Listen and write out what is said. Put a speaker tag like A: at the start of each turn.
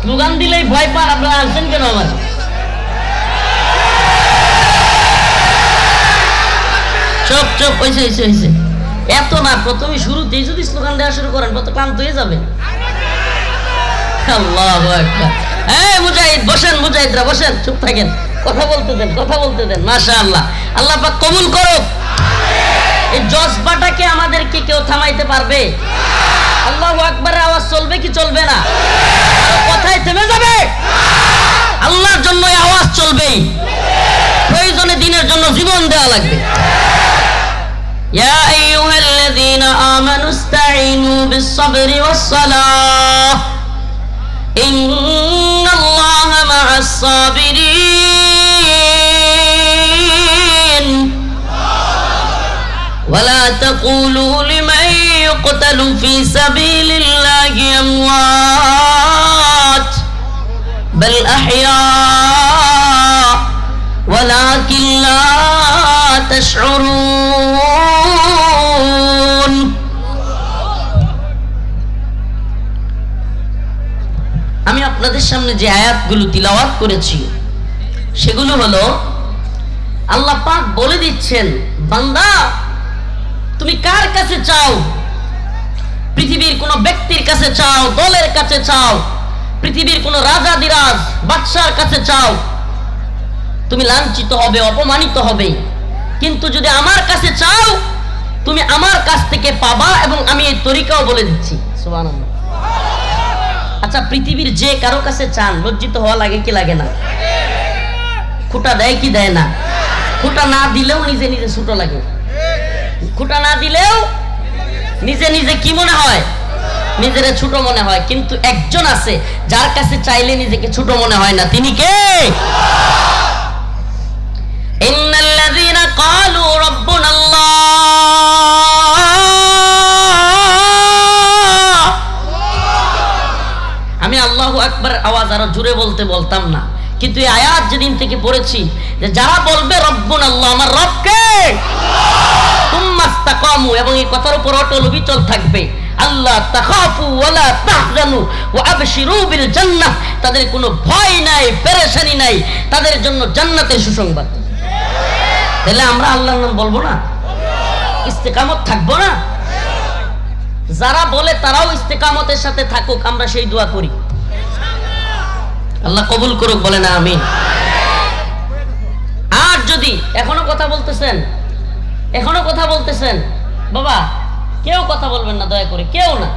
A: Slogan দিলেই ভয় পান, আপনারা আসছেন কেন আমার? চুপ চুপ, হয়েছে হয়েছে হয়েছে, এত না, প্রথমে শুরুতেই যদি স্লোগান দেওয়া শুরু করেন কত ক্লান্ত হয়ে যাবে। আল্লাহু আকবার। এই মুজাহিদ বসেন, মুজাহিদরা বসেন, চুপ থাকেন, কথা বলতে দেন, কথা বলতে দেন। মাশাআল্লাহ, আল্লাহ পাক কবুল করুক। এই জজবাটাকে আমাদেরকে কেউ থামাইতে পারবে? আল্লাহু আকবারের আওয়াজ চলবে কি চলবে না? কথায় থেমে যাবে? আল্লাহর জন্য এই আওয়াজ চলবেই, প্রয়োজনে দিনের জন্য জীবন দেওয়া লাগবে। ইয়া আইয়ুহাল্লাযীনা আমানু ইসতাঈনু বিস-সাবরি ওয়াস-সালাহ ইন্নাল্লাহা মা'আস-সাবিরিন ওয়ালা তাকুলু লিমান ইউকতালু ফী সাবিলিল্লাহি আমওয়াত বাল আহইয়া ওয়ালাকিন লা তাশউরুন। আমি আপনাদের সামনে যে আয়াতগুলো তিলাওয়াত করেছি সেগুলো হলো আল্লাহ পাক বলে দিচ্ছেন, বান্দা তুমি কার কাছে চাও? পৃথিবীর কোন ব্যক্তির কাছে চাও, দলের কাছে চাও, পৃথিবীর কোন রাজাদিরাজ বাদশার কাছে চাও, তুমি লাঞ্ছিত হবে, অপমানিত হবে। কিন্তু যদি আমার কাছে চাও, তুমি আমার কাছ থেকে পাবা, এবং আমি এই তরিকাও বলে দিচ্ছি। সুবহানাল্লাহ। আচ্ছা, পৃথিবীর যে কারো কাছে চান, লজ্জিত হওয়া লাগে কি লাগে না? খুঁটা দেয় কি দেয় না? খুঁটা না দিলেও নিজে নিজে ছোট লাগে। খুঁটা না দিলেও নিজে নিজে কি মনে হয়? নিজের ছোট মনে হয়। কিন্তু একজন আছে যার কাছে চাইলে নিজেকে ছোট মনে হয় না। তিনি কে? ইন্নাল্লাযীনা ক্বালু রাব্বুনাল্লাহ, আমি আল্লাহু আকবার আওয়াজ আরো জোরে বলতে বলতাম না, কিন্তু এই আয়াত যেদিন থেকে পড়েছি, যে যারা বলবে রব্বুনাল্লাহ, আমার রব কে, তুম্মাস্তাকামু, এবং এই কথার উপর অটল অবিচল থাকবে, আল্লাহ তাখাফু ওয়ালা তাহজানু ওয়া আবশিরু বিল জান্নাহ, তাদের কোনো ভয় নাই, পেরেশানি নাই, তাদের জন্য জান্নাতের সুসংবাদ। তাহলে আমরা আল্লাহর নাম বলবো না? ইস্তেকামত থাকবো না? যারা বলে তারাও ইস্তেকামতের সাথে থাকুক, আমরা সেই দোয়া করি। আল্লাহ কবুল করুক, বলে না আমিন। আর যদি এখনো কথা বলতেছেন, এখনো কথা বলতেছেন, বাবা কেউ কথা বলবেন না, দয়া করে, কেউ না।